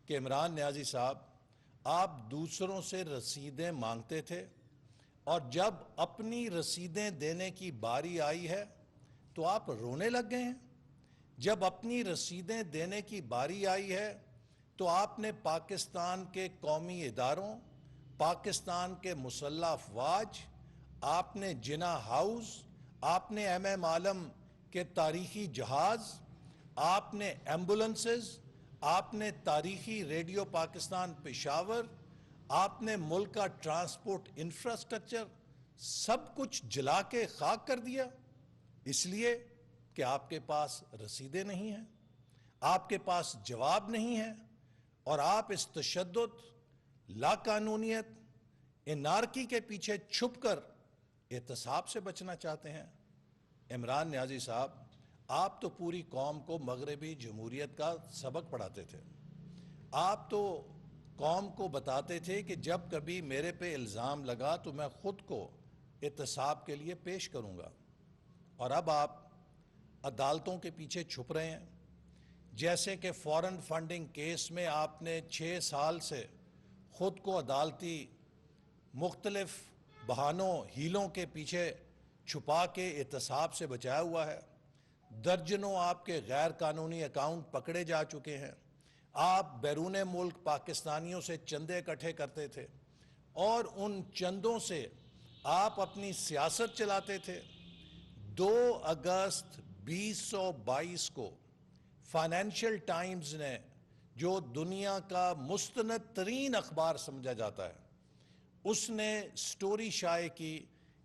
کہ عمران نیازی صاحب آپ دوسروں سے رسیدیں مانگتے تھے اور جب اپنی رسیدیں دینے کی باری آئی ہے تو آپ رونے لگ گئے ہیں۔ جب اپنی رسیدیں دینے کی باری آئی ہے تو آپ نے پاکستان کے قومی اداروں، پاکستان کے مسلح افواج، آپ نے جناح ہاؤس، آپ نے ایم عالم کے تاریخی جہاز، آپ نے ایمبولنسز، آپ نے تاریخی ریڈیو پاکستان پشاور، آپ نے ملک کا ٹرانسپورٹ انفراسٹرکچر سب کچھ جلا کے خاک کر دیا، اس لیے کہ آپ کے پاس رسیدیں نہیں ہیں، آپ کے پاس جواب نہیں ہے، اور آپ اس تشدد، لا قانونیت، انارکی کے پیچھے چھپ کر احتساب سے بچنا چاہتے ہیں۔ عمران نیازی صاحب، آپ تو پوری قوم کو مغربی جمہوریت کا سبق پڑھاتے تھے۔ آپ تو قوم کو بتاتے تھے کہ جب کبھی میرے پہ الزام لگا تو میں خود کو احتساب کے لیے پیش کروں گا، اور اب آپ عدالتوں کے پیچھے چھپ رہے ہیں۔ جیسے کہ فارن فنڈنگ کیس میں آپ نے 6 سال سے خود کو عدالتی مختلف بہانوں، ہیلوں کے پیچھے چھپا کے احتساب سے بچایا ہوا ہے۔ درجنوں آپ کے غیر قانونی اکاؤنٹ پکڑے جا چکے ہیں۔ آپ بیرون ملک پاکستانیوں سے چندے اکٹھے کرتے تھے اور ان چندوں سے آپ اپنی سیاست چلاتے تھے۔ 2 اگست 2022 کو فائنینشل ٹائمز نے، جو دنیا کا مستند ترین اخبار سمجھا جاتا ہے، اس نے سٹوری شائع کی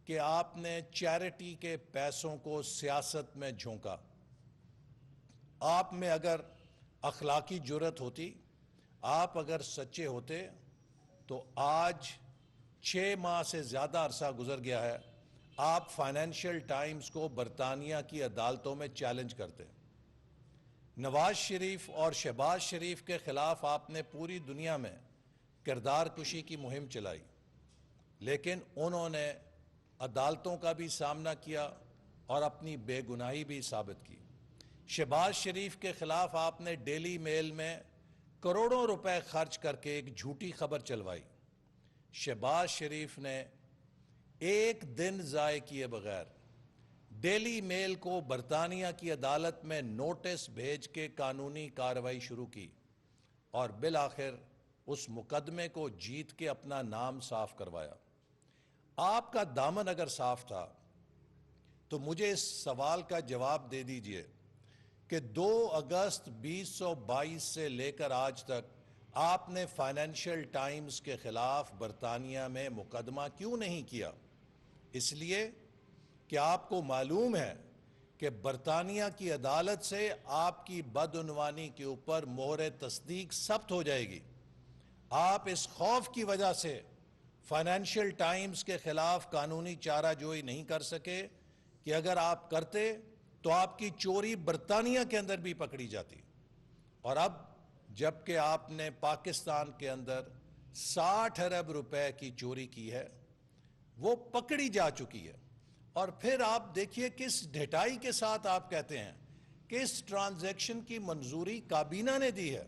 کہ آپ نے چیریٹی کے پیسوں کو سیاست میں جھونکا۔ آپ میں اگر اخلاقی جرأت ہوتی، آپ اگر سچے ہوتے، تو آج 6 ماہ سے زیادہ عرصہ گزر گیا ہے، آپ فائنینشل ٹائمز کو برطانیہ کی عدالتوں میں چیلنج کرتے۔ نواز شریف اور شہباز شریف کے خلاف آپ نے پوری دنیا میں کردار کشی کی مہم چلائی، لیکن انہوں نے عدالتوں کا بھی سامنا کیا اور اپنی بے گناہی بھی ثابت کی۔ شہباز شریف کے خلاف آپ نے ڈیلی میل میں کروڑوں روپے خرچ کر کے ایک جھوٹی خبر چلوائی۔ شہباز شریف نے ایک دن ضائع کیے بغیر ڈیلی میل کو برطانیہ کی عدالت میں نوٹس بھیج کے قانونی کارروائی شروع کی اور بالآخر اس مقدمے کو جیت کے اپنا نام صاف کروایا۔ آپ کا دامن اگر صاف تھا تو مجھے اس سوال کا جواب دے دیجئے کہ 2 اگست 2022 سے لے کر آج تک آپ نے فائنینشل ٹائمز کے خلاف برطانیہ میں مقدمہ کیوں نہیں کیا؟ اس لیے کہ آپ کو معلوم ہے کہ برطانیہ کی عدالت سے آپ کی بدعنوانی کے اوپر مہر تصدیق ثبت ہو جائے گی۔ آپ اس خوف کی وجہ سے فائنینشل ٹائمز کے خلاف قانونی چارہ جوئی نہیں کر سکے کہ اگر آپ کرتے تو آپ کی چوری برطانیہ کے اندر بھی پکڑی جاتی، اور اب جب کہ آپ نے پاکستان کے اندر 60 ارب روپے کی چوری کی ہے، وہ پکڑی جا چکی ہے، اور پھر آپ دیکھیے کس ڈھٹائی کے ساتھ آپ کہتے ہیں کہ اس ٹرانزیکشن کی منظوری کابینہ نے دی ہے۔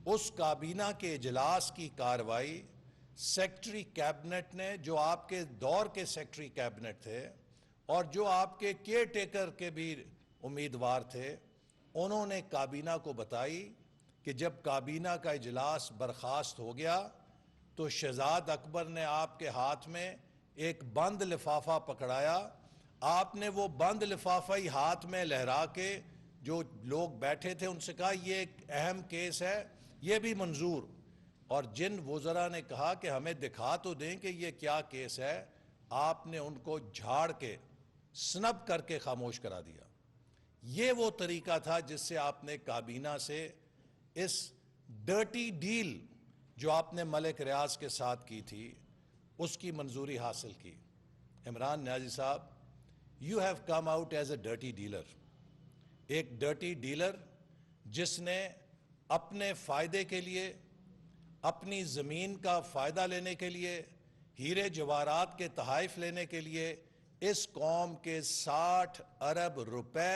اس کابینہ کے اجلاس کی کارروائی سیکٹری کیبنٹ نے، جو آپ کے دور کے سیکٹری کیبنٹ تھے اور جو آپ کے کیئر ٹیکر کے بھی امیدوار تھے، انہوں نے کابینہ کو بتائی کہ جب کابینہ کا اجلاس برخاست ہو گیا تو شہزاد اکبر نے آپ کے ہاتھ میں ایک بند لفافہ پکڑایا۔ آپ نے وہ بند لفافہ ہی ہاتھ میں لہرا کے جو لوگ بیٹھے تھے ان سے کہا یہ ایک اہم کیس ہے، یہ بھی منظور، اور جن وزراء نے کہا کہ ہمیں دکھا تو دیں کہ یہ کیا کیس ہے، آپ نے ان کو جھاڑ کے سنب کر کے خاموش کرا دیا۔ یہ وہ طریقہ تھا جس سے آپ نے کابینہ سے اس ڈرٹی ڈیل جو آپ نے ملک ریاض کے ساتھ کی تھی اس کی منظوری حاصل کی۔ عمران نیازی صاحب، you have come out as a dirty dealer, ایک ڈرٹی ڈیلر جس نے اپنے فائدے کے لیے، اپنی زمین کا فائدہ لینے کے لیے، ہیرے جواہرات کے تحائف لینے کے لیے اس قوم کے 60 ارب روپے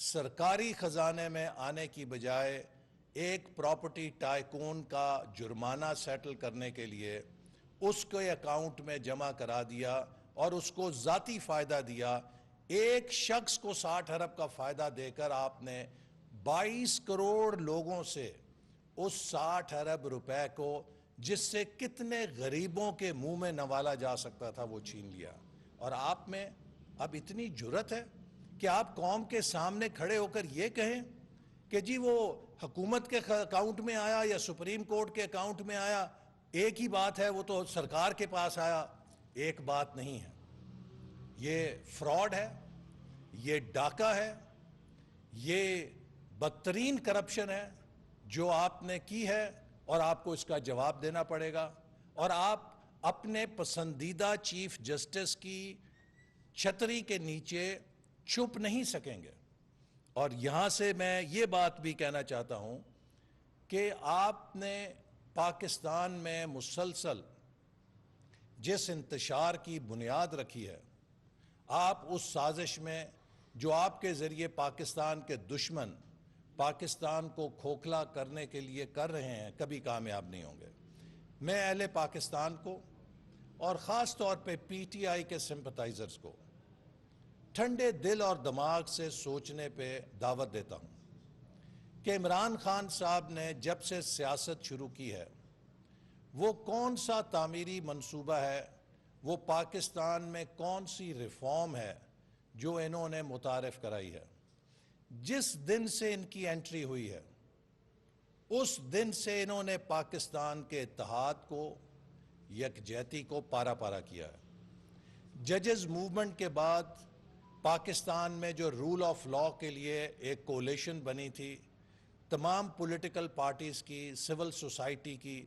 سرکاری خزانے میں آنے کی بجائے ایک پراپرٹی ٹائکون کا جرمانہ سیٹل کرنے کے لیے اس کے اکاؤنٹ میں جمع کرا دیا اور اس کو ذاتی فائدہ دیا. ایک شخص کو 60 ارب کا فائدہ دے کر آپ نے 22 کروڑ لوگوں سے اس 60 ارب روپے کو، جس سے کتنے غریبوں کے منہ میں نوالا جا سکتا تھا، وہ چھین لیا. اور آپ میں اب اتنی جرت ہے کہ آپ قوم کے سامنے کھڑے ہو کر یہ کہیں کہ جی وہ حکومت کے اکاؤنٹ میں آیا یا سپریم کورٹ کے اکاؤنٹ میں آیا، ایک ہی بات ہے، وہ تو سرکار کے پاس آیا. ایک بات نہیں ہے. یہ فراڈ ہے، یہ ڈاکہ ہے، یہ بدترین کرپشن ہے جو آپ نے کی ہے، اور آپ کو اس کا جواب دینا پڑے گا. اور آپ اپنے پسندیدہ چیف جسٹس کی چھتری کے نیچے چھپ نہیں سکیں گے. اور یہاں سے میں یہ بات بھی کہنا چاہتا ہوں کہ آپ نے پاکستان میں مسلسل جس انتشار کی بنیاد رکھی ہے، آپ اس سازش میں جو آپ کے ذریعے پاکستان کے دشمن پاکستان کو کھوکھلا کرنے کے لیے کر رہے ہیں، کبھی کامیاب نہیں ہوں گے. میں اہل پاکستان کو اور خاص طور پہ پی ٹی آئی کے سمپتائزرز کو ٹھنڈے دل اور دماغ سے سوچنے پہ دعوت دیتا ہوں کہ عمران خان صاحب نے جب سے سیاست شروع کی ہے، وہ کون سا تعمیری منصوبہ ہے، وہ پاکستان میں کون سی ریفارم ہے جو انہوں نے متعارف کرائی ہے. جس دن سے ان کی انٹری ہوئی ہے، اس دن سے انہوں نے پاکستان کے اتحاد کو، یکجہتی کو پارا پارا کیا ہے. ججز موومنٹ کے بعد پاکستان میں جو رول آف لا کے لیے ایک کولیشن بنی تھی، تمام پولیٹیکل پارٹیز کی، سول سوسائٹی کی،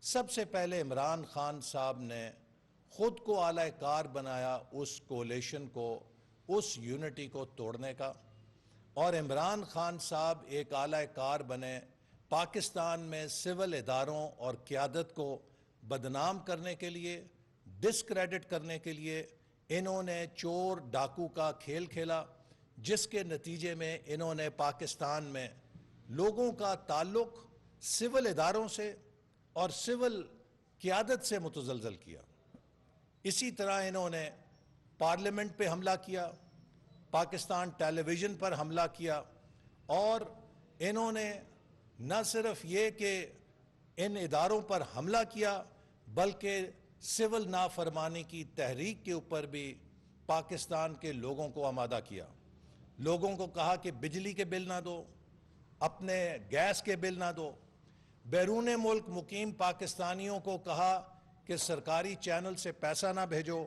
سب سے پہلے عمران خان صاحب نے خود کو اعلی کار بنایا اس کولیشن کو، اس یونٹی کو توڑنے کا. اور عمران خان صاحب ایک اعلی کار بنے پاکستان میں سول اداروں اور قیادت کو بدنام کرنے کے لیے، ڈسکریڈٹ کرنے کے لیے. انہوں نے چور ڈاکو کا کھیل کھیلا، جس کے نتیجے میں انہوں نے پاکستان میں لوگوں کا تعلق سول اداروں سے اور سول قیادت سے متزلزل کیا. اسی طرح انہوں نے پارلیمنٹ پہ حملہ کیا، پاکستان ٹیلی ویژن پر حملہ کیا، اور انہوں نے نہ صرف یہ کہ ان اداروں پر حملہ کیا، بلکہ سول نافرمانی کی تحریک کے اوپر بھی پاکستان کے لوگوں کو آمادہ کیا. لوگوں کو کہا کہ بجلی کے بل نہ دو، اپنے گیس کے بل نہ دو. بیرون ملک مقیم پاکستانیوں کو کہا کہ سرکاری چینل سے پیسہ نہ بھیجو،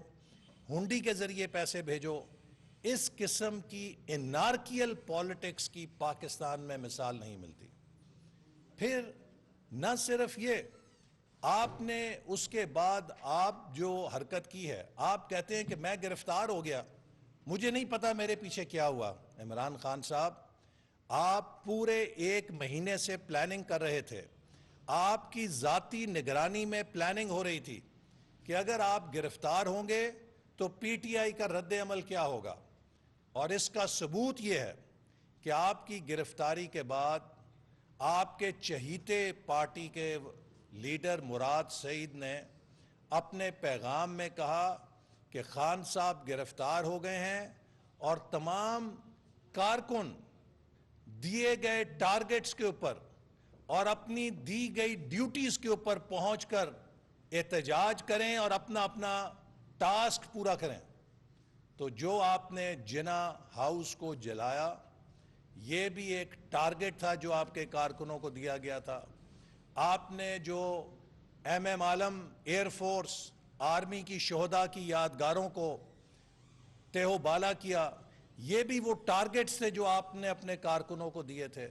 ہنڈی کے ذریعے پیسے بھیجو. اس قسم کی انارکیل پالیٹکس کی پاکستان میں مثال نہیں ملتی. پھر نہ صرف یہ، آپ نے اس کے بعد آپ جو حرکت کی ہے، آپ کہتے ہیں کہ میں گرفتار ہو گیا، مجھے نہیں پتا میرے پیچھے کیا ہوا. عمران خان صاحب، آپ پورے 1 مہینے سے پلاننگ کر رہے تھے. آپ کی ذاتی نگرانی میں پلاننگ ہو رہی تھی کہ اگر آپ گرفتار ہوں گے تو پی ٹی آئی کا رد عمل کیا ہوگا. اور اس کا ثبوت یہ ہے کہ آپ کی گرفتاری کے بعد آپ کے چہیتے پارٹی کے لیڈر مراد سعید نے اپنے پیغام میں کہا کہ خان صاحب گرفتار ہو گئے ہیں، اور تمام کارکن دیے گئے ٹارگٹس کے اوپر اور اپنی دی گئی ڈیوٹیز کے اوپر پہنچ کر احتجاج کریں اور اپنا اپنا ٹاسک پورا کریں. تو جو آپ نے جنا ہاؤس کو جلایا، یہ بھی ایک ٹارگٹ تھا جو آپ کے کارکنوں کو دیا گیا تھا. آپ نے جو ایم عالم ایئر فورس آرمی کی شہداء کی یادگاروں کو تہو بالا کیا، یہ بھی وہ ٹارگٹس تھے جو آپ نے اپنے کارکنوں کو دیے تھے.